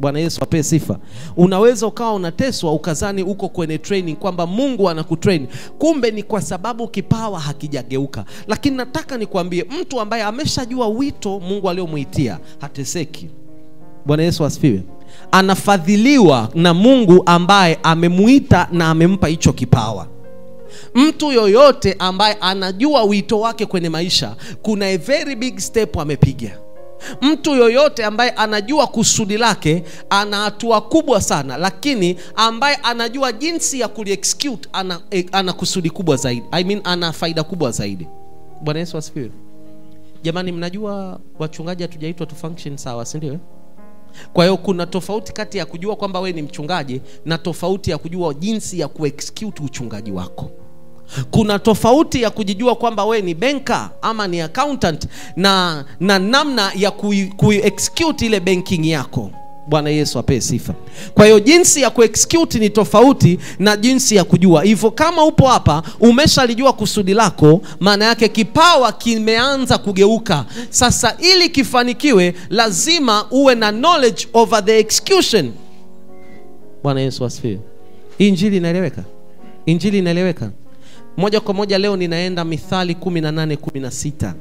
Bwana Yesu apewe sifa. Unaweza ukawa unateswa ukazani uko kwenye training kwamba Mungu anakutrain, kumbe ni kwa sababu kipawa hakijageuka. Lakini nataka nikwambie, mtu ambaye ameshajua wito Mungu aliomuitia hateseki. Bwana Yesu asifiwe. Anafadhiliwa na Mungu ambaye amemuita na amempa hicho kipawa. Mtu yoyote ambaye anajua wito wake kwenye maisha, kuna a very big step amepiga. Mtu yoyote ambaye anajua kusudi lake, ana hatua kubwa sana, lakini ambaye anajua jinsi ya kuliexecute, ana kusudi kubwa zaidi. Ana faida kubwa zaidi. Bwana Yesu asifiwe. Jamani, mnajua wachungaji hatujaitwa tu function sawa, si ndio? Kwa hiyo kuna tofauti kati ya kujua kwamba we ni mchungaji na tofauti ya kujua jinsi ya kuexecute uchungaji wako. Kuna tofauti ya kujijua kwamba we ni banker ama ni accountant na namna ya kuexecute ile banking yako. Bwana Yesu apewe sifa. Kwa hiyo jinsi ya kuexecute ni tofauti na jinsi ya kujua. Hivyo kama upo hapa umeshalijua kusudi lako, maana yake kipawa kimeanza kugeuka. Sasa ili kifanikiwe lazima uwe na knowledge over the execution. Bwana Yesu asifiwe. Injili inaeleweka? Injili inaeleweka? Moja kwa moja leo ninaenda Mithali 18:16.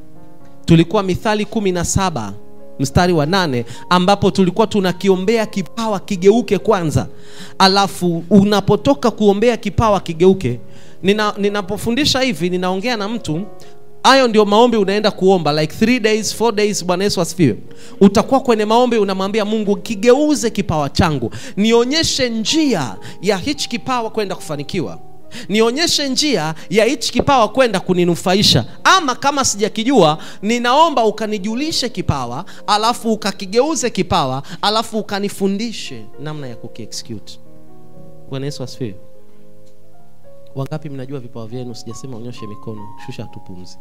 Tulikuwa Mithali 17 mstari wa 8 ambapo tulikuwa tunakiombea kipawa kigeuke kwanza. Alafu unapotoka kuombea kipawa kigeuke, ninapofundisha hivi ninaongea na mtu, hayo ndio maombi unaenda kuomba like 3 days 4 days. Bwana Yesu asifiwe. Utakuwa kwenye maombi unamwambia Mungu, kigeuze kipawa changu, nionyeshe njia ya hichi kipawa kwenda kufanikiwa, nionyeshe njia ya hichi kipawa kwenda kuninufaisha. Ama kama sijakijua, ninaomba ukanijulishe kipawa, alafu ukakigeuze kipawa, alafu ukanifundishe namna ya kukiexecute. Bwana Yesu asifiwe. Wangapi mnajua vipawa vyenu? Sijasema unyoshe mikono, shusha tupumzi.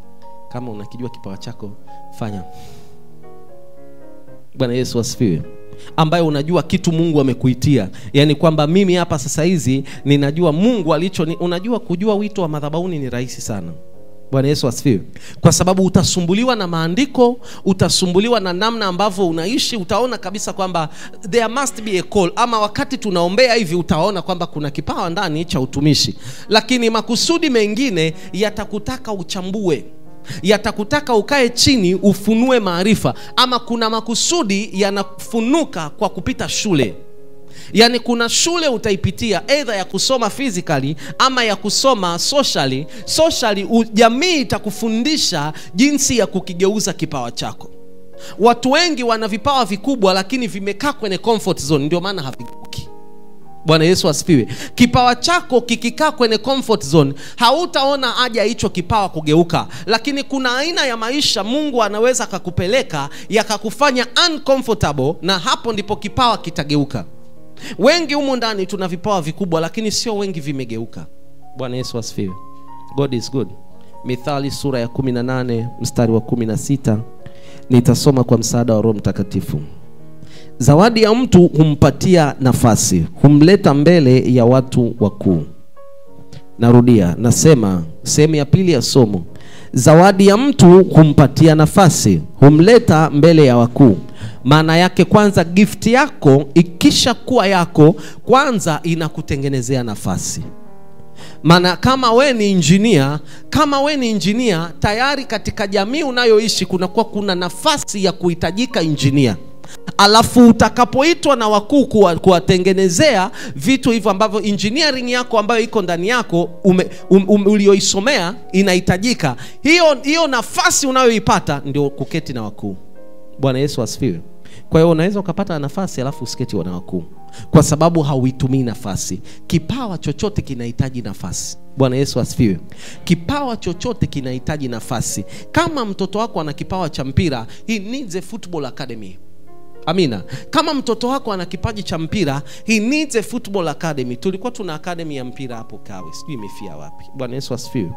Kama unakijua kipawa chako, fanya. Bwana Yesu asifiwe. Ambaye unajua kitu Mungu amekuitia. Yani kwamba mimi hapa sasa hizi ninajua Mungu unajua kujua wito wa madhabahuni ni rahisi sana. Bwana Yesu asifiwe. Kwa sababu utasumbuliwa na maandiko, utasumbuliwa na namna ambavyo unaishi, utaona kabisa kwamba there must be a call. Ama wakati tunaombea hivi utaona kwamba kuna kipawa ndani cha utumishi. Lakini makusudi mengine yatakutaka uchambue, yatakutaka ukae chini ufunue maarifa. Ama kuna makusudi yanafunuka kwa kupita shule. Yani kuna shule utaipitia, either ya kusoma physically ama ya kusoma socially. Jamii itakufundisha jinsi ya kukigeuza kipawa chako. Watu wengi wana vipawa vikubwa lakini vimekaa kwenye comfort zone, ndio maana havigeuki. Bwana Yesu asifiwe. Kipawa chako kikikaa kwenye comfort zone, hautaona haja hicho kipawa kugeuka. Lakini kuna aina ya maisha Mungu anaweza akakupeleka yakakufanya uncomfortable, na hapo ndipo kipawa kitageuka. Wengi humu ndani tuna vipawa vikubwa lakini sio wengi vimegeuka. Bwana Yesu asifiwe. God is good. Mithali sura ya 18 mstari wa 16. Nitasoma kwa msaada wa Roho Mtakatifu. Zawadi ya mtu humpatia nafasi, humleta mbele ya watu wakuu. Narudia, nasema sehemu ya pili ya somo. Zawadi ya mtu humpatia nafasi, humleta mbele ya wakuu. Maana yake kwanza, gift yako ikisha kuwa yako, kwanza inakutengenezea nafasi. Maana kama we ni engineer, tayari katika jamii unayoishi kuna nafasi ya kuhitajika engineer. Alafu utakapoitwa na wakuu kuwatengenezea vitu hivyo ambavyo engineering yako ambayo iko ndani yako ulioisomea inahitajika, hiyo nafasi unayoipata ndio kuketi na wakuu. Bwana Yesu asifiwe. Kwa hiyo unaweza ukapata nafasi alafu usiketi na wakuu, kwa sababu hauitumii nafasi. Kipawa chochote kinahitaji nafasi. Bwana Yesu asifiwe. Kipawa chochote kinahitaji nafasi. Kama mtoto wako ana kipawa cha mpira, he needs a football academy. Amina. Kama mtoto wako ana kipaji cha mpira, he needs a football academy. Tulikuwa tuna academy ya mpira hapo Kawe, sijui imefia wapi. Bwana Yesu asifiwe.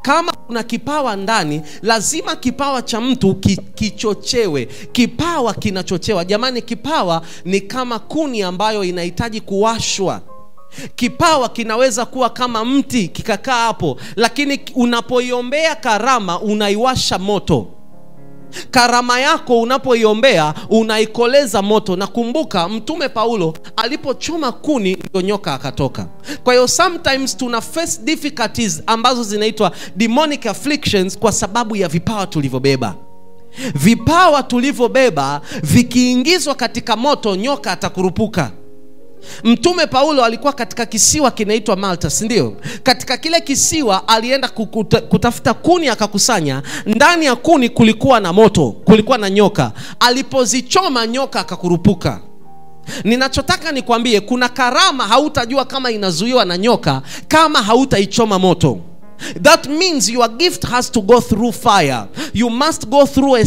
Kama kuna kipawa ndani, lazima kipawa cha mtu kichochewe. Kipawa kinachochewa. Jamani, kipawa ni kama kuni ambayo inahitaji kuwashwa. Kipawa kinaweza kuwa kama mti kikakaa hapo, lakini unapoiombea karama unaiwasha moto. Karama yako unapoiombea unaikoleza moto. Na kumbuka Mtume Paulo alipochoma kuni ndio nyoka akatoka. Kwa hiyo sometimes tuna face difficulties ambazo zinaitwa demonic afflictions kwa sababu ya vipawa tulivyobeba. Vipawa tulivyobeba vikiingizwa katika moto, nyoka atakurupuka. Mtume Paulo alikuwa katika kisiwa kinaitwa Malta, si ndio? Katika kile kisiwa alienda kutafuta kuni akakusanya. Ndani ya kuni kulikuwa na moto, kulikuwa na nyoka. Alipozichoma nyoka akakurupuka. Ninachotaka nikwambie, kuna karama hautajua kama inazuiwa na nyoka kama hautaichoma moto. That means your gift has to go through fire. You must go through a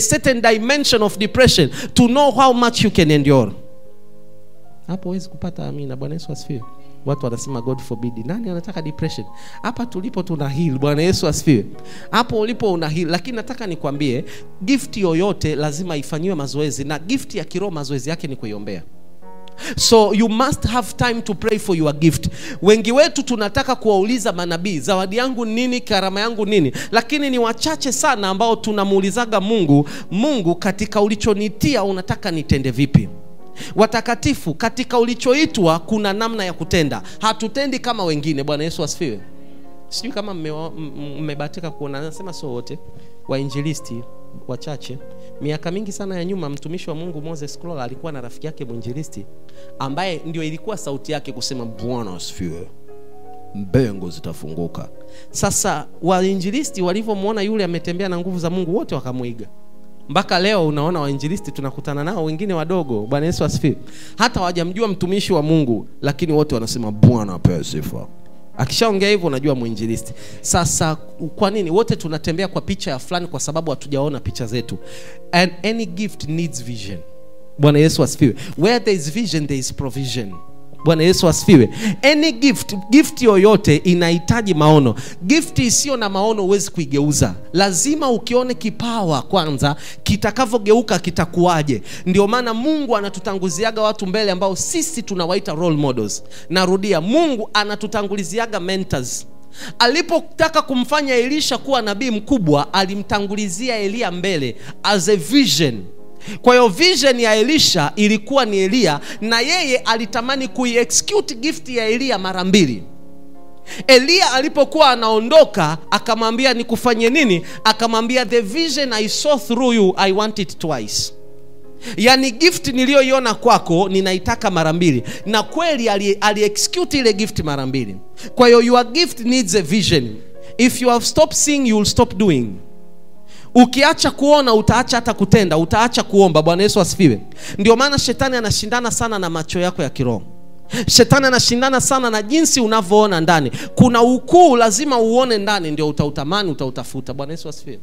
certain dimension of depression to know how much you can endure. Hapo huwezi kupata amina. Bwana Yesu asifiwe. Watu wanasema God forbid. Nani anataka depression? Hapa tulipo tuna heal. Bwana Yesu asifiwe. Hapo ulipo una heal. Lakini nataka nikwambie, gift yoyote lazima ifanyiwe mazoezi, na gift ya kiroho mazoezi yake ni kuiombea. So you must have time to pray for your gift. Wengi wetu tunataka kuwauliza manabii, zawadi yangu nini, karama yangu nini? Lakini ni wachache sana ambao tunamuulizaga Mungu, katika ulichonitia unataka nitende vipi? Watakatifu, katika ulichoitwa kuna namna ya kutenda. Hatutendi kama wengine. Bwana Yesu asifiwe. Sijui kama mmebahatika kuona, nasema so wote wainjilisti wachache. Miaka mingi sana ya nyuma, mtumishi wa Mungu Moses Klola alikuwa na rafiki yake mwinjilisti ambaye ndio ilikuwa sauti yake kusema Bwana asifiwe, mbengo zitafunguka. Sasa wainjilisti walivyomuona yule ametembea na nguvu za Mungu, wote wakamuiga. Mpaka leo unaona wainjilisti tunakutana nao, wengine wadogo, Bwana Yesu asifiwe, hata hawajamjua mtumishi wa Mungu, lakini wote wanasema Bwana apewe sifa. Akishaongea hivyo unajua mwinjilisti. Sasa kwa nini wote tunatembea kwa picha ya fulani? Kwa sababu hatujaona picha zetu. And any gift needs vision. Bwana Yesu asifiwe. Where there is vision there is provision. Bwana Yesu asifiwe. Any gift yoyote inahitaji maono. Gift isiyo na maono huwezi kuigeuza. Lazima ukione kipawa kwanza, kitakavogeuka kitakuaje. Ndio maana Mungu anatutanguziaga watu mbele ambao sisi tunawaita role models. Narudia, Mungu anatutanguliziaga mentors. Alipotaka kumfanya Elisha kuwa nabii mkubwa, alimtangulizia Elia mbele as a vision. Kwa hiyo vision ya Elisha ilikuwa ni Elia, na yeye alitamani kuiexecute gift ya Elia mara mbili. Elia alipokuwa anaondoka akamwambia nikufanye nini? Akamwambia the vision I saw through you I want it twice. Yani gift niliyoiona kwako ninaitaka mara mbili. Na kweli ali-execute ile gift mara mbili. Kwa hiyo your gift needs a vision. If you have stopped seeing, you will stop doing. Ukiacha kuona utaacha hata kutenda, utaacha kuomba. Bwana Yesu asifiwe. Ndio maana shetani anashindana sana na macho yako ya kiroho. Shetani anashindana sana na jinsi unavyoona ndani. Kuna ukuu lazima uone ndani ndio utautamani, utautafuta. Bwana Yesu asifiwe.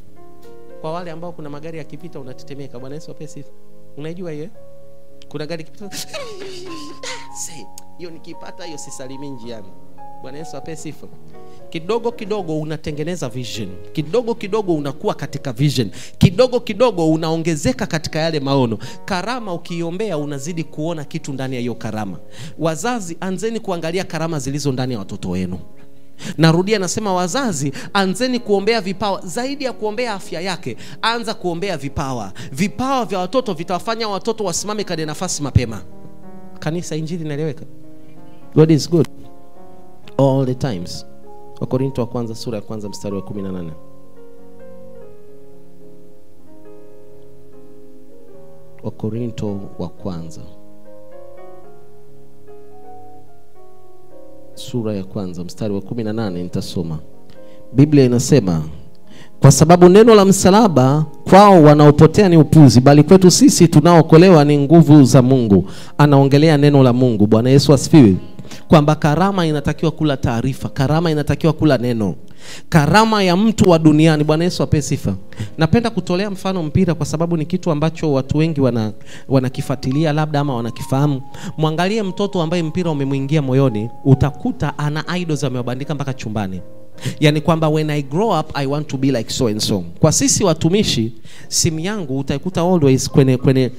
Kwa wale ambao kuna magari yakipita unatetemeka, Bwana Yesu ape sifa. Unaijua hiyo? Kuna gari ikipita hiyo nikipata hiyo sisalimi njiani. Bwana Yesu ape sifa. Kidogo kidogo unatengeneza vision. Kidogo kidogo unakuwa katika vision. Kidogo kidogo unaongezeka katika yale maono. Karama ukiombea unazidi kuona kitu ndani ya hiyo karama. Wazazi, anzeni kuangalia karama zilizo ndani ya watoto wenu. Narudia nasema wazazi, anzeni kuombea vipawa zaidi ya kuombea afya yake. Anza kuombea vipawa. Vipawa vya watoto vitawafanya watoto wasimame kwenye nafasi mapema. Kanisa, injili inaeleweka? God is good all the times. Wakorintho wa kwanza sura ya kwanza mstari wa 18. Wakorintho wa kwanza sura ya kwanza mstari wa 18 nitasoma. Biblia inasema, kwa sababu neno la msalaba kwao wanaopotea ni upuzi, bali kwetu sisi tunaokolewa ni nguvu za Mungu. Anaongelea neno la Mungu. Bwana Yesu asifiwe. Kwamba karama inatakiwa kula taarifa, karama inatakiwa kula neno. Karama ya mtu wa duniani, Bwana Yesu ape sifa. Napenda kutolea mfano mpira kwa sababu ni kitu ambacho watu wengi wanakifuatilia labda ama wanakifahamu. Mwangalie mtoto ambaye mpira umemuingia moyoni, utakuta ana idols amewabandika mpaka chumbani. Yani kwamba when I grow up I want to be like so and so. Kwa sisi watumishi, simu yangu utaikuta always kwenye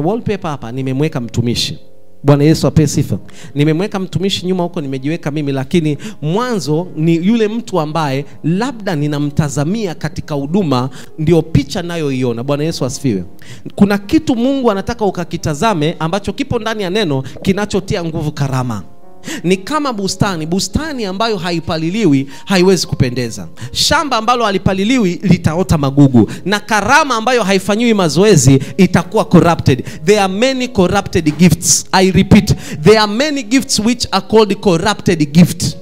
wallpaper hapa nimemweka mtumishi. Bwana Yesu apewe sifa. Nimemweka mtumishi nyuma huko, nimejiweka mimi, lakini mwanzo ni yule mtu ambaye labda ninamtazamia katika huduma, ndio picha nayoiona. Bwana Yesu asifiwe. Kuna kitu Mungu anataka ukakitazame ambacho kipo ndani ya neno kinachotia nguvu karama. Ni kama bustani ambayo haipaliliwi haiwezi kupendeza. Shamba ambalo halipaliliwi litaota magugu, na karama ambayo haifanyiwi mazoezi itakuwa corrupted. There are many corrupted gifts. I repeat, there are many gifts which are called corrupted gift.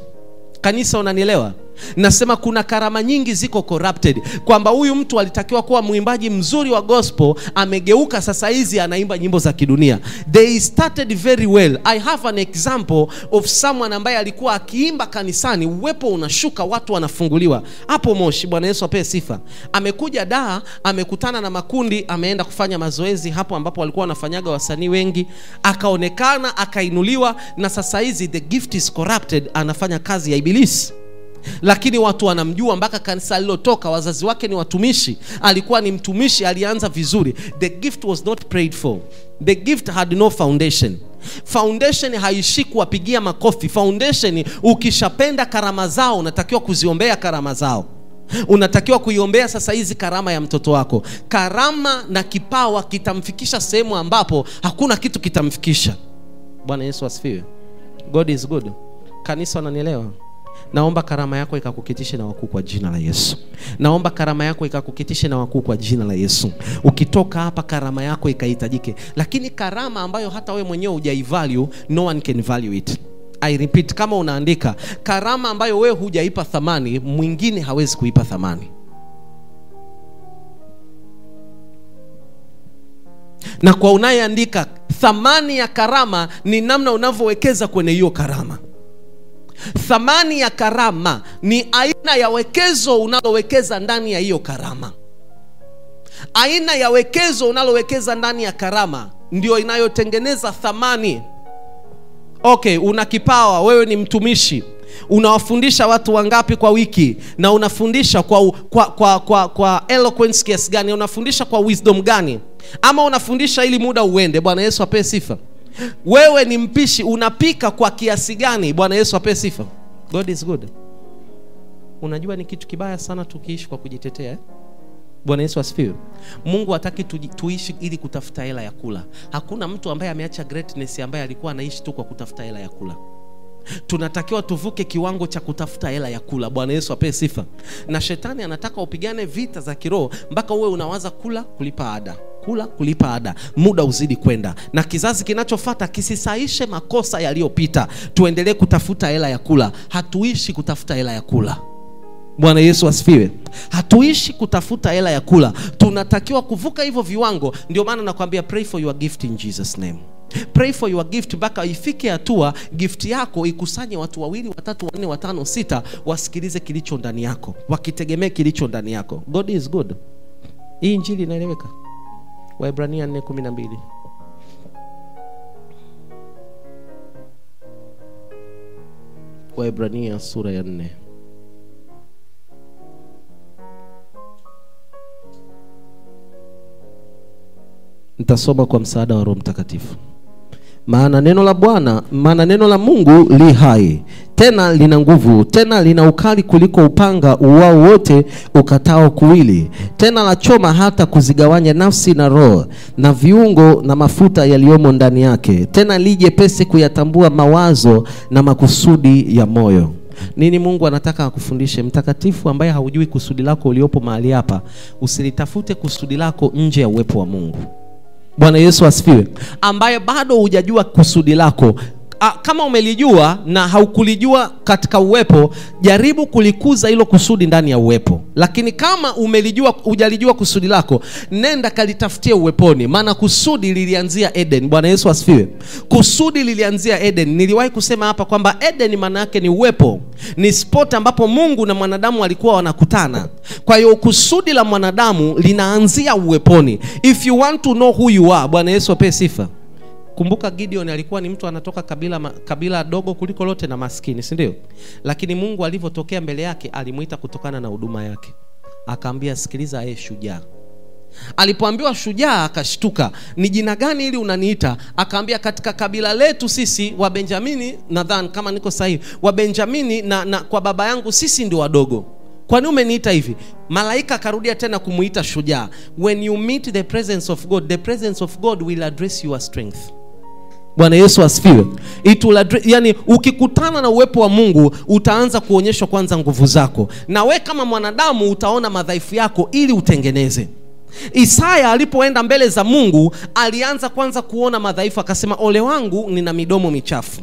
Kanisa, unanielewa? Nasema kuna karama nyingi ziko corrupted, kwamba huyu mtu alitakiwa kuwa mwimbaji mzuri wa gospel, amegeuka sasa hizi anaimba nyimbo za kidunia. They started very well. I have an example of someone ambaye alikuwa akiimba kanisani, uwepo unashuka, watu wanafunguliwa hapo Moshi. Bwana Yesu apewe sifa. Amekuja Dar, amekutana na makundi, ameenda kufanya mazoezi hapo ambapo walikuwa wanafanyaga wasanii wengi, akaonekana, akainuliwa, na sasa hizi the gift is corrupted, anafanya kazi ya ibilisi. Lakini watu wanamjua, mpaka kanisa alilotoka wazazi wake ni watumishi, alikuwa ni mtumishi, alianza vizuri. The gift was not prayed for. The gift had no foundation. Foundation haishi kuwapigia makofi. Foundation, ukishapenda karama zao unatakiwa kuziombea karama zao. Unatakiwa kuiombea sasa hizi karama ya mtoto wako. Karama na kipawa kitamfikisha sehemu ambapo hakuna kitu kitamfikisha. Bwana Yesu asifiwe. God is good. Kanisa, wananielewa? Naomba karama yako ikakuketishe na wakuu kwa jina la Yesu. Naomba karama yako ikakuketishe na wakuu kwa jina la Yesu. Ukitoka hapa karama yako ikahitajike. Lakini karama ambayo hata wewe mwenyewe hujaivalue, no one can value it. I repeat, kama unaandika karama ambayo wewe hujaipa thamani, mwingine hawezi kuipa thamani. Na kwa unayeandika, thamani ya karama ni namna unavyowekeza kwenye hiyo karama. Thamani ya karama ni aina ya wekezo unalowekeza ndani ya hiyo karama. Aina ya wekezo unalowekeza ndani ya karama ndio inayotengeneza thamani. Okay, una kipawa, wewe ni mtumishi. Unawafundisha watu wangapi kwa wiki? Na unafundisha kwa eloquence kiasi gani? Unafundisha kwa wisdom gani? Ama unafundisha ili muda uende? Bwana Yesu apewe sifa. Wewe ni mpishi, unapika kwa kiasi gani? Bwana Yesu apewe sifa. God is good. Unajua ni kitu kibaya sana tukiishi kwa kujitetea. Bwana Yesu asifiwe. Mungu hataki tuishi ili kutafuta hela ya kula. Hakuna mtu ambaye ameacha greatness ambaye alikuwa anaishi tu kwa kutafuta hela ya kula. Tunatakiwa tuvuke kiwango cha kutafuta hela ya kula. Bwana Yesu apewe sifa. Na shetani anataka upigane vita za kiroho mpaka uwe unawaza kula kulipa ada. Kula kulipa ada, muda uzidi kwenda, na kizazi kinachofuata kisisaishe makosa yaliyopita. Tuendelee kutafuta hela ya kula. Hatuishi kutafuta hela ya kula. Bwana Yesu asifiwe. Hatuishi kutafuta hela ya kula. Tunatakiwa kuvuka hivyo viwango. Ndio maana nakwambia pray for your gift in Jesus name. Pray for your gift mpaka ifike hatua gift yako ikusanye watu 2, 3, 4, 5, 6 wasikilize kilicho ndani yako, wakitegemea kilicho ndani yako. God is good. Hii injili inaeleweka? Waebrania 4:12. Waebrania sura ya 4. Nitasoma kwa msaada wa Roho Mtakatifu. Maana neno la Mungu li hai, tena lina nguvu, tena lina ukali kuliko upanga uwao wote ukatao kuwili, tena la choma hata kuzigawanya nafsi na roho na viungo na mafuta yaliyomo ndani yake, tena lije pesi kuyatambua mawazo na makusudi ya moyo. Nini Mungu anataka akufundishe? Mtakatifu ambaye haujui kusudi lako uliopo mahali hapa, usilitafute kusudi lako nje ya uwepo wa Mungu. Bwana Yesu asifiwe. Ambaye bado hujajua kusudi lako, kama umelijua na haukulijua katika uwepo, jaribu kulikuza hilo kusudi ndani ya uwepo. Lakini kama umelijua, hujalijua kusudi lako, nenda kalitafutie uweponi, maana kusudi lilianzia Eden. Bwana Yesu asifiwe. Kusudi lilianzia Eden. Niliwahi kusema hapa kwamba Eden maana yake ni uwepo, ni spot ambapo Mungu na mwanadamu walikuwa wanakutana. Kwa hiyo kusudi la mwanadamu linaanzia uweponi. If you want to know who you are, Bwana Yesu apewe sifa. Kumbuka Gideon alikuwa ni mtu anatoka kabila dogo kuliko lote na maskini, si ndio? Lakini Mungu alivyotokea mbele yake alimuita kutokana na huduma yake. Akaambia, sikiliza shujaa, Alipoambiwa shujaa akashtuka. Ni jina gani ili unaniita? Akaambia katika kabila letu sisi wa Benjamini, nadhani kama niko sahihi, wa Benjamini na kwa baba yangu sisi ndio wadogo. Kwa nini umeniita hivi? Malaika akarudia tena kumuita shujaa. When you meet the presence of God, the presence of God will address your strength. Bwana Yesu asifiwe. Yani ukikutana na uwepo wa Mungu utaanza kuonyeshwa kwanza nguvu zako, na we kama mwanadamu utaona madhaifu yako ili utengeneze. Isaya alipoenda mbele za Mungu alianza kwanza kuona madhaifu, akasema ole wangu nina midomo michafu.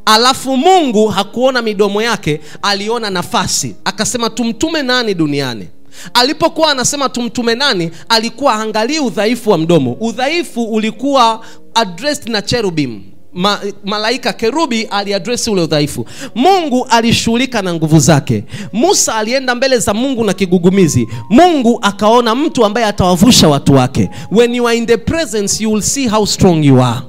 Alafu Mungu hakuona midomo yake, aliona nafasi, akasema tumtume nani duniani? Alipokuwa anasema tumtume nani, alikuwa angalia udhaifu wa mdomo. Udhaifu ulikuwa addressed na cherubim. Malaika kerubi aliaddress ule udhaifu. Mungu alishughulika na nguvu zake. Musa alienda mbele za Mungu na kigugumizi. Mungu akaona mtu ambaye atawavusha watu wake. When you are in the presence you will see how strong you are.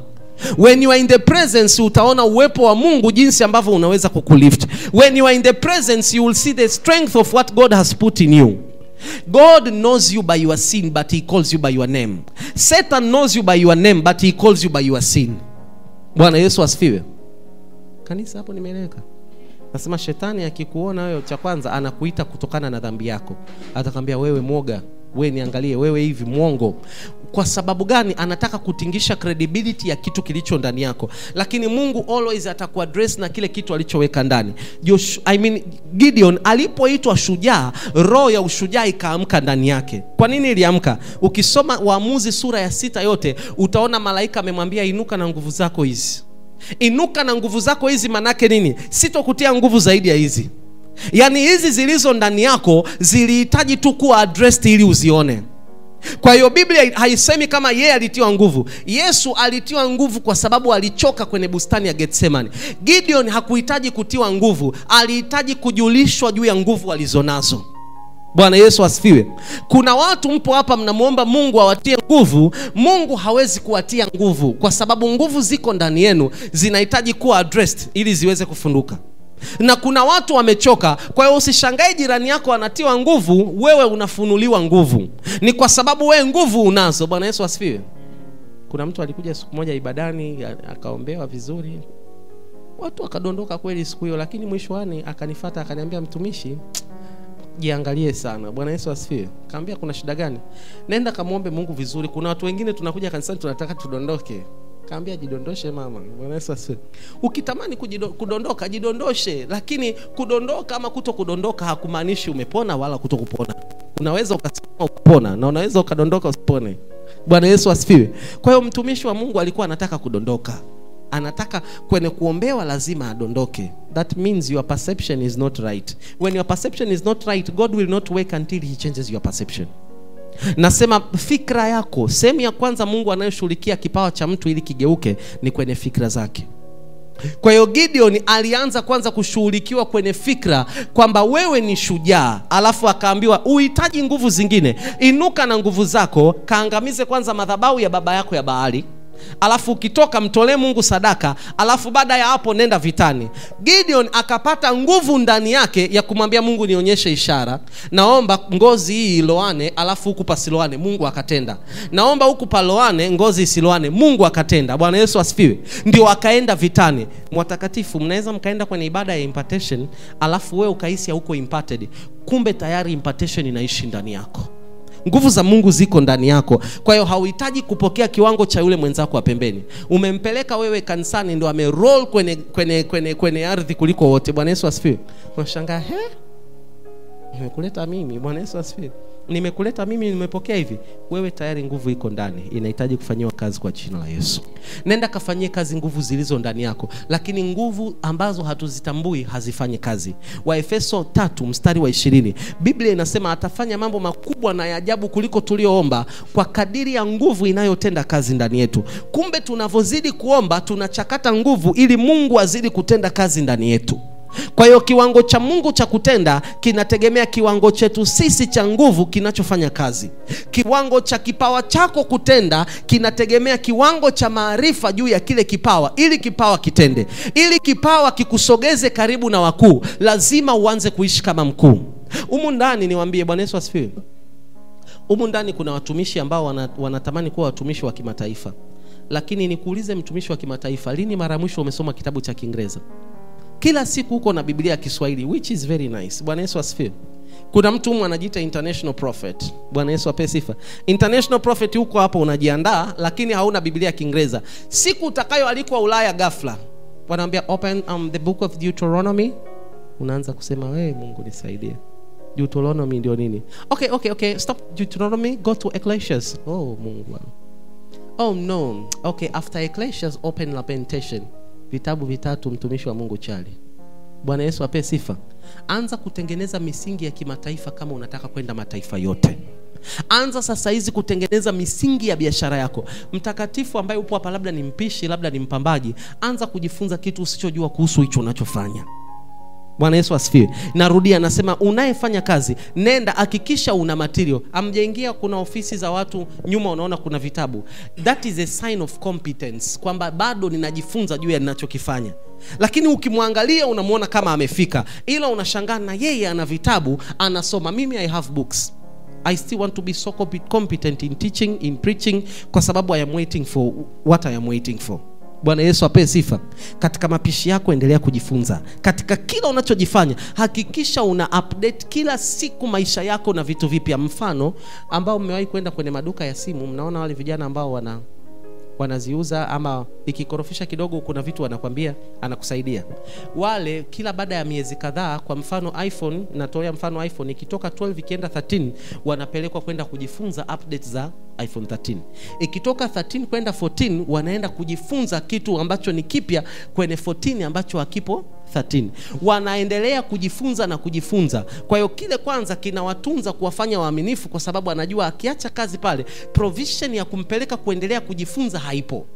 When you are in the presence utaona uwepo wa Mungu jinsi ambavyo unaweza kukulift. When you are in the presence you will see the strength of what God has put in you. God knows you by your sin but he calls you by your name. Satan knows you by your name but he calls you by your sin. Bwana Yesu asifiwe. Kanisa hapo nimeeleweka? Nasema shetani akikuona wewe, cha kwanza anakuita kutokana na dhambi yako. Atakwambia wewe mwoga, wewe niangalie, wewe hivi mwongo. Kwa sababu gani? Anataka kutingisha credibility ya kitu kilicho ndani yako. Lakini Mungu always atakuaddress na kile kitu alichoweka ndani. Gideon alipoitwa shujaa, roho ya ushujaa ikaamka ndani yake. Kwa nini iliamka? Ukisoma Waamuzi sura ya 6 yote utaona malaika amemwambia inuka na nguvu zako hizi. Inuka na nguvu zako hizi manake nini? Sitokutia nguvu zaidi ya hizi. Yani hizi zilizo ndani yako zilihitaji tu kuwa addressed ili uzione. Kwa hiyo Biblia haisemi kama yeye alitiwa nguvu. Yesu alitiwa nguvu kwa sababu alichoka kwenye bustani ya Getsemani. Gideon hakuhitaji kutiwa nguvu, alihitaji kujulishwa juu ya nguvu alizonazo. Bwana Yesu asifiwe. Kuna watu mpo hapa mnamuomba Mungu awatie nguvu. Mungu hawezi kuwatia nguvu kwa sababu nguvu ziko ndani yenu, zinahitaji kuwa addressed ili ziweze kufunduka. Na kuna watu wamechoka. Kwa hiyo usishangae jirani yako anatiwa nguvu, wewe unafunuliwa nguvu. Ni kwa sababu wewe nguvu unazo. Bwana Yesu asifiwe. Kuna mtu alikuja siku moja ibadani akaombewa vizuri, watu wakadondoka kweli siku hiyo, lakini mwishoni akanifuata akaniambia, mtumishi jiangalie sana. Bwana Yesu asifiwe. Kaambia kuna shida gani? Nenda kamuombe Mungu vizuri. Kuna watu wengine tunakuja kanisani tunataka tudondoke. Kaambia jidondoshe mama. Bwana Yesu asifiwe. Ukitamani kudondoka jidondoshe, lakini kudondoka ama kutokudondoka hakumaanishi umepona wala kutokupona. Unaweza ukasema ukapona na unaweza ukadondoka usipone. Bwana Yesu asifiwe. Kwa hiyo mtumishi wa Mungu alikuwa anataka kudondoka. Anataka kwenye kuombewa lazima adondoke. That means your perception is not right. When your perception is not right, God will not work until he changes your perception. Nasema fikra yako. Sehemu ya kwanza Mungu anayeshughulikia kipawa cha mtu ili kigeuke ni kwenye fikra zake. Kwa hiyo Gideon alianza kwanza kushughulikiwa kwenye fikra kwamba wewe ni shujaa. Alafu akaambiwa uhitaji nguvu zingine. Inuka na nguvu zako, kaangamize kwanza madhabahu ya baba yako ya Baali. Alafu ukitoka mtolee Mungu sadaka, alafu baada ya hapo nenda vitani. Gideon akapata nguvu ndani yake ya kumwambia Mungu nionyeshe ishara. Naomba ngozi hii iloane, alafu huku pasiloane. Mungu akatenda. Naomba huku paloane, ngozi isiloane. Mungu akatenda. Bwana Yesu asifiwe. Ndio akaenda vitani. Mwatakatifu, mnaweza mkaenda kwenye ibada ya impartation, alafu wewe ukahisi huko imparted. Kumbe tayari impartation inaishi ndani yako. Nguvu za Mungu ziko ndani yako. Kwa hiyo hauhitaji kupokea kiwango cha yule mwenzako wa pembeni. Umempeleka wewe kanisani ndio ameroll kwenye ardhi kuliko wote. Bwana Yesu asifiwe. Unashangaa, nimekuleta mimi. Bwana Yesu asifiwe. Nimekuleta mimi, nimepokea hivi. Wewe tayari nguvu iko ndani, inahitaji kufanyiwa kazi kwa jina la Yesu. Nenda kafanyie kazi nguvu zilizo ndani yako. Lakini nguvu ambazo hatuzitambui hazifanyi kazi. Waefeso 3 mstari wa 20. Biblia inasema atafanya mambo makubwa na ya ajabu kuliko tulioomba kwa kadiri ya nguvu inayotenda kazi ndani yetu. Kumbe tunavozidi kuomba tunachakata nguvu ili Mungu azidi kutenda kazi ndani yetu. Kwa hiyo kiwango cha Mungu cha kutenda kinategemea kiwango chetu sisi cha nguvu kinachofanya kazi. Kiwango cha kipawa chako kutenda kinategemea kiwango cha maarifa juu ya kile kipawa ili kipawa kitende. Ili kipawa kikusogeze karibu na wakuu, lazima uanze kuishi kama mkuu. Humu ndani niwaambie, Bwana Yesu asifiwe. Humu ndani kuna watumishi ambao wanatamani kuwa watumishi wa kimataifa. Lakini nikuulize mtumishi wa kimataifa, lini mara mwisho umesoma kitabu cha Kiingereza? Kila siku uko na Biblia ya Kiswahili, which is very nice. Bwana Yesu asifiwe. Kuna mtu humu anajiita international prophet. Bwana Yesu ape sifa. International prophet huko hapo unajiandaa, lakini hauna Biblia ya Kiingereza. Siku utakayo alikuwa Ulaya ghafla, wanaambia open the book of Deuteronomy. Unaanza kusema Mungu nisaidie. Deuteronomy ndio nini? Okay, stop Deuteronomy, go to Ecclesiastes. Mungu wangu. Oh no. Okay, after Ecclesiastes open Lamentation. Vitabu vitatu mtumishi wa Mungu chali. Bwana Yesu ape sifa. Anza kutengeneza misingi ya kimataifa kama unataka kwenda mataifa yote. Anza sasa hizi kutengeneza misingi ya biashara yako. Mtakatifu ambaye upo hapa, labda ni mpishi, labda ni mpambaji, anza kujifunza kitu usichojua kuhusu hicho unachofanya. Bwana Yesu asifiwe. Narudia, nasema unayefanya kazi, nenda hakikisha una material. Amjaingia kuna ofisi za watu nyuma unaona kuna vitabu. That is a sign of competence, kwamba bado ninajifunza juu ya ninachokifanya. Lakini ukimwangalia unamuona kama amefika, ila unashangaa na yeye ana vitabu, anasoma. Mimi I have books. I still want to be so competent in teaching, in preaching, kwa sababu I am waiting for what I am waiting for. Bwana Yesu ape sifa. Katika mapishi yako endelea kujifunza. Katika kila unachojifanya hakikisha una update kila siku maisha yako na vitu vipya. Mfano ambao mmewahi kwenda kwenye maduka ya simu, mnaona wale vijana ambao wanaziuza, ama ikikorofisha kidogo kuna vitu wanakwambia, anakusaidia. Wale kila baada ya miezi kadhaa, kwa mfano iPhone, natolea mfano iPhone ikitoka 12 ikienda 13, wanapelekwa kwenda kujifunza updates za iPhone 13. Ikitoka 13 kwenda 14, wanaenda kujifunza kitu ambacho ni kipya kwenye 14 ambacho hakipo 13. Wanaendelea kujifunza na kujifunza. Kwa hiyo kile kwanza kinawatunza kuwafanya waaminifu, kwa sababu anajua akiacha kazi pale, provision ya kumpeleka kuendelea kujifunza haipo.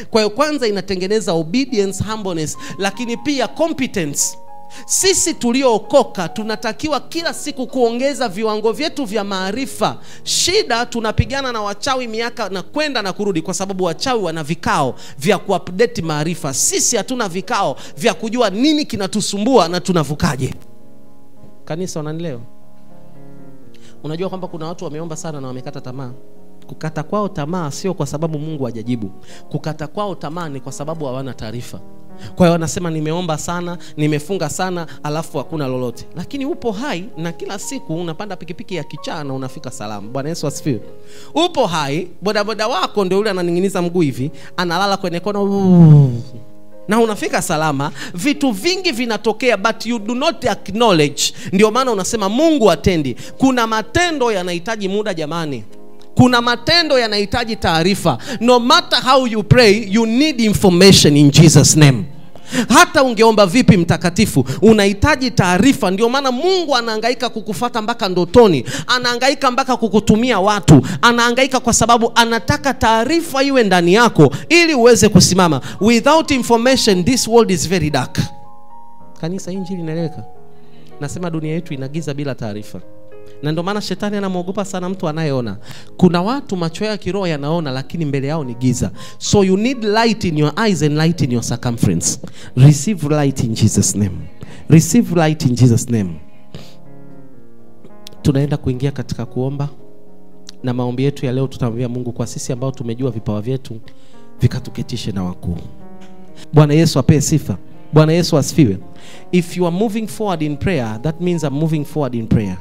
Kwa hiyo kwanza inatengeneza obedience, humbleness, lakini pia competence. Sisi tuliookoka tunatakiwa kila siku kuongeza viwango vyetu vya maarifa. Shida tunapigana na wachawi miaka na kwenda na kurudi, kwa sababu wachawi wana vikao vya kuupdate maarifa. Sisi hatuna vikao vya kujua nini kinatusumbua na tunavukaje. Kanisa unanielewa? Unajua kwamba kuna watu wameomba sana na wamekata tamaa. Kukata kwao tamaa sio kwa sababu Mungu hajajibu. Kukata kwao tamaa ni kwa sababu hawana taarifa. Kwa hiyo wanasema nimeomba sana, nimefunga sana, alafu hakuna lolote. Lakini upo hai na kila siku unapanda pikipiki ya kichaa na unafika salama. Bwana Yesu asifiwe. Upo hai, bodaboda wako ndio yule ananing'iniza mguu hivi, analala kwenye kona na unafika salama. Vitu vingi vinatokea but you do not acknowledge. Ndio maana unasema Mungu atendi. Kuna matendo yanahitaji muda jamani. Kuna matendo yanahitaji taarifa. No matter how you pray, you need information in Jesus name. Hata ungeomba vipi mtakatifu, unahitaji taarifa. Ndio maana Mungu anahangaika kukufuata mpaka ndotoni, anahangaika mpaka kukutumia watu, anahangaika kwa sababu anataka taarifa iwe ndani yako ili uweze kusimama. Without information, this world is very dark. Kanisa, injili inaeleweka? Nasema dunia yetu inagiza bila taarifa. Na ndio maana shetani anamuogopa sana mtu anayeona. Kuna watu macho ya kiroho yanaona lakini mbele yao ni giza. So you need light in your eyes and light in your circumference. Receive light in Jesus name. Receive light in Jesus name. Tunaenda kuingia katika kuomba, na maombi yetu ya leo tutamwambia Mungu kwa sisi ambao tumejua vipawa vyetu vikatuketishe na wakuu. Bwana Yesu ape sifa. Bwana Yesu asifiwe. If you are moving forward in prayer, that means I'm moving forward in prayer.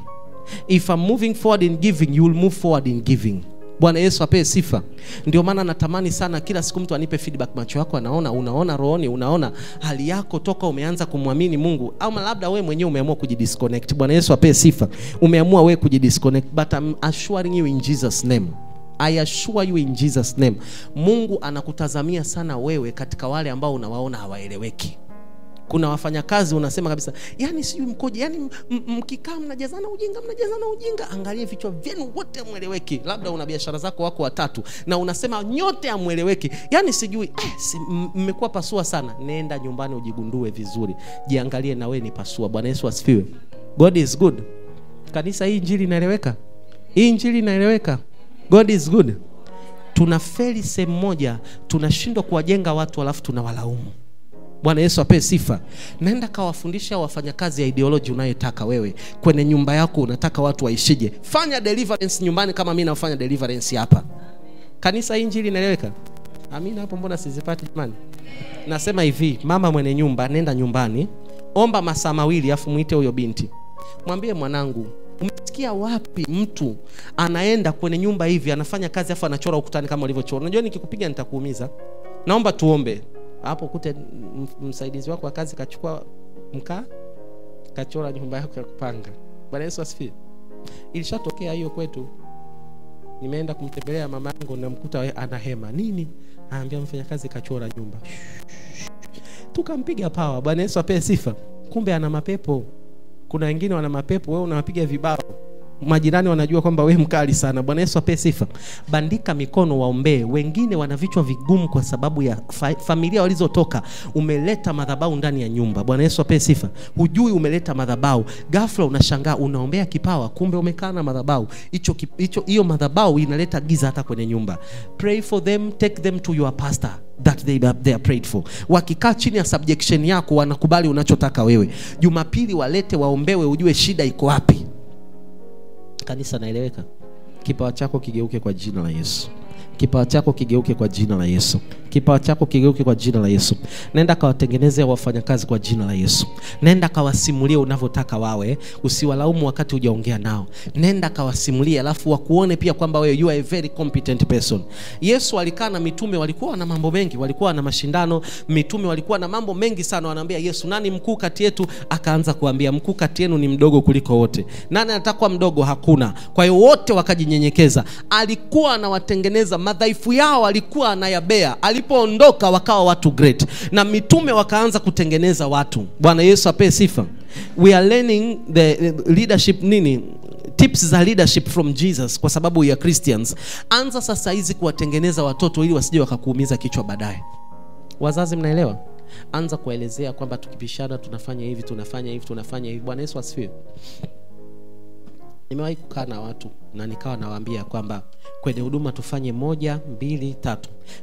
If I'm moving forward in giving, you will move forward in giving. Bwana Yesu ape sifa. Ndio maana natamani sana kila siku mtu anipe feedback. Macho yako anaona, unaona rohoni, unaona hali yako toka umeanza kumwamini Mungu, au labda wewe mwenyewe umeamua kujidisconnect. Bwana Yesu ape sifa. Umeamua wewe kujidisconnect, but I'm assuring you in Jesus name. I assure you in Jesus name. Mungu anakutazamia sana wewe katika wale ambao unawaona hawaeleweki. Kuna wafanyakazi unasema kabisa, yani sijui mkoje, yani mkikaa mnajazana ujinga, angalia vichwa vyenu wote hamueleweki. Labda una biashara zako wako watatu na unasema nyote hamueleweki, yani sijui mmekuwa pasua sana. Nenda nyumbani ujigundue vizuri, jiangalie na wewe ni pasua. Bwana Yesu asifiwe. God is good. Kanisa, hii injili inaeleweka? Hii injili inaeleweka? God is good. Tunafeli sehemu moja, tunashindwa kuwajenga watu alafu tunawalaumu. Bwana Yesu ape sifa. Nenda kawafundisha wafanyakazi ya ideology unayotaka wewe. Kwenye nyumba yako unataka watu waishije. Fanya deliverance nyumbani kama mimi nafanya deliverance hapa. Kanisa injili inaeleweka? Amina hapo, mbona sizipati jamani? Nasema hivi, mama mwenye nyumba, nenda nyumbani, omba masaa mawili afu muite huyo binti. Mwambie, mwanangu, umesikia wapi mtu anaenda kwenye nyumba hivi anafanya kazi afu anachora ukutani kama ulivyochora? Unajua nikikupiga nitakuumiza. Naomba tuombe. Hapo kute msaidizi wako wa kazi kachukua mkaa kachora nyumba yako ya kupanga. Bwana Yesu asifiwe. Ilishatokea hiyo kwetu. Nimeenda kumtembelea mama yangu na mkuta ana hema. Nini? Anambia mfanyakazi kachora nyumba. Tukampiga pawa. Bwana Yesu ape sifa. Kumbe ana mapepo. Kuna wengine wana mapepo, wewe unawapiga vibao. Majirani wanajua kwamba wewe mkali sana. Bwana Yesu ape sifa. Bandika mikono waombee. Wengine wana vichwa vigumu kwa sababu ya familia walizotoka. Umeleta madhabahu ndani ya nyumba. Bwana Yesu ape sifa. Hujui umeleta madhabahu. Ghafla unashangaa unaombea kipawa, kumbe umekaa na madhabahu. Hiyo madhabahu inaleta giza hata kwenye nyumba. Pray for them, take them to your pastor that they are prayed for. Wakikaa chini ya subjection yako wanakubali unachotaka wewe. Jumapili walete waombewe, ujue shida iko wapi. Kanisa naeleweka? Kipawa chako kigeuke kwa jina la Yesu. Kipawa chako kigeuke kwa jina la Yesu. Kipawa chako kigeuke kwa jina la Yesu. Nenda kawatengeneze wafanyakazi kwa jina la Yesu. Nenda kawasimulie unavyotaka wawe, usiwalaumu wakati hujaongea nao. Nenda kawasimulie alafu wakuone pia kwamba wewe you are a very competent person. Yesu alikaa na mitume, walikuwa na mambo mengi, walikuwa na mashindano, mitume walikuwa na mambo mengi sana. Wanaambia Yesu, nani mkuu kati yetu? Akaanza kuambia, mkuu kati yenu ni mdogo kuliko wote. Nani anataka mdogo? Hakuna. Kwa hiyo wote wakajinyenyekeza. Alikuwa anawatengeneza, madhaifu yao alikuwa anayabea. Alipoondoka wakawa watu great, na mitume wakaanza kutengeneza watu. Bwana Yesu ape sifa. We are learning the leadership tips za leadership from Jesus kwa sababu ya Christians. Anza sasa hizi kuwatengeneza watoto ili wasije wakakuumiza kichwa baadaye. Wazazi mnaelewa? Anza kuelezea kwamba tukipishana tunafanya hivi, tunafanya hivi, tunafanya hivi. Bwana Yesu asifiwe. Nimewahi kukaa na watu na nikawa nawaambia kwamba kwenye huduma tufanye 1, 2, 3.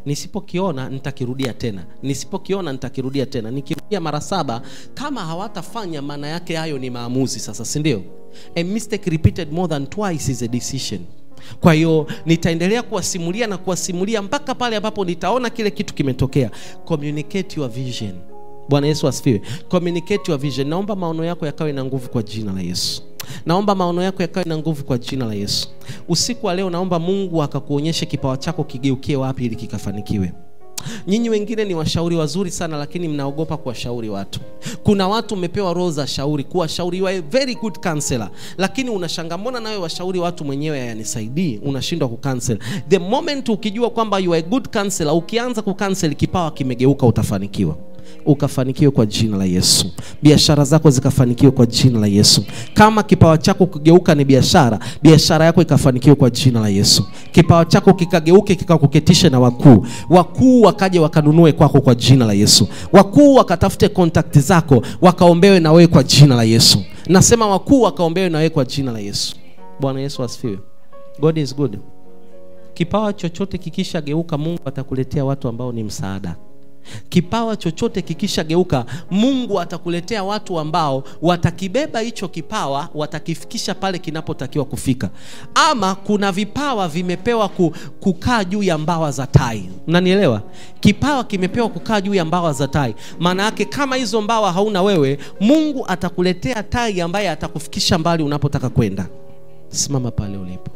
Nisipokiona nitakirudia tena. Nisipokiona nitakirudia tena. Nikirudia mara 7 kama hawatafanya, maana yake hayo ni maamuzi sasa, si ndio? A mistake repeated more than twice is a decision. Kwa hiyo nitaendelea kuwasimulia na kuwasimulia mpaka pale ambapo nitaona kile kitu kimetokea. Communicate your vision. Bwana Yesu asifiwe. Communicate your vision. Naomba maono yako yakawe na nguvu kwa jina la Yesu. Naomba maono yako yakawe na nguvu kwa jina la Yesu. Usiku wa leo naomba Mungu akakuonyeshe kipawa chako kigeukie wapi ili kikafanikiwe. Nyinyi wengine ni washauri wazuri sana, lakini mnaogopa kuwashauri watu. Kuna watu umepewa roho za shauri, kuwashauri, you are a very good counselor, lakini unashangaa mbona nawe washauri watu mwenyewe hayanisaidii, unashindwa kucancel. The moment ukijua kwamba you are a good counselor, ukianza kucancel, kipawa kimegeuka, utafanikiwa. Ukafanikiwe kwa jina la Yesu. Biashara zako zikafanikiwe kwa jina la Yesu. Kama kipawa chako kugeuka ni biashara, biashara yako ikafanikiwe kwa jina la Yesu. Kipawa chako kikageuke kikakuketishe na wakuu. Wakuu wakaje wakanunue kwako kwa jina la Yesu. Wakuu wakatafute contact zako, wakaombewe na wewe kwa jina la Yesu. Nasema wakuu wakaombewe na wewe kwa jina la Yesu. Bwana Yesu asifiwe. God is good. Kipawa chochote kikisha geuka, Mungu atakuletea watu ambao ni msaada. Kipawa chochote kikisha geuka, Mungu atakuletea watu ambao watakibeba hicho kipawa, watakifikisha pale kinapotakiwa kufika. Ama kuna vipawa vimepewa kukaa juu ya mbawa za tai. Unanielewa? Kipawa kimepewa kukaa juu ya mbawa za tai. Maana yake kama hizo mbawa hauna wewe, Mungu atakuletea tai ambaye atakufikisha mbali unapotaka kwenda. Simama pale ulipo.